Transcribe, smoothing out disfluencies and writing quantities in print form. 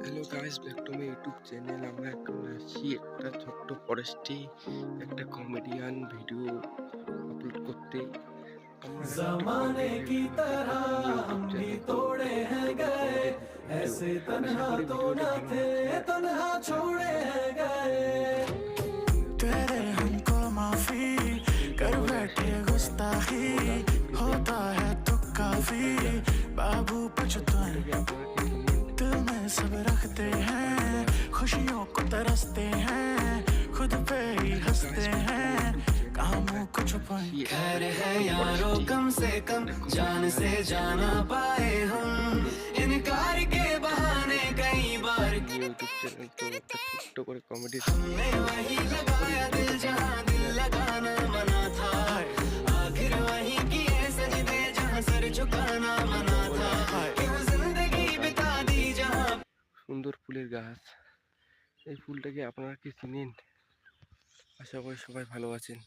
Hello guys, back to my YouTube channel. আমরা এখন আসছি একটা ছোট্ট ফরেস্টে একটা কমেডিয়ান ভিডিও আপলোড করতে। আমরা একটা जमाने কমেডিয়ান की ভিডিও আপলোড तरह করতে নিয়ে ইউটিউব हम भी চ্যানেল তো तोड़े हैं ছোট্ট गए, কমেডি ভিডিও। ऐसे আশা तन्हा করি तो ভিডিওটি न ভালো थे, লাগছে। तन्हा छोड़े हैं गए। तेरे हमको माफी कर बैठे गुस्ताखी होता है तो काफी बाबू पछताए दिल में सब रखते हैं, खुशियों को तरसते हैं, खुद पे ही हंसते हैं, कामों को छुपाए। खैर है यारों कम से कम जान से जाना पाए हम, इनकार के बहाने कई बार ইউটিউব চ্যানেল তো একটা ছোট্ট করে কমেডি। हमने वही लगाया दिल जहाँ दिल लगाना मना था, आखिर वही किए सजदे जहाँ सर झुकाना मना था, क्यों जिंदगी बिता दी जहाँ। সুন্দর ফুলের গাছ, এই ফুলটাকে আপনারা কি চিনেন? আশা করি সবাই ভালো আছেন।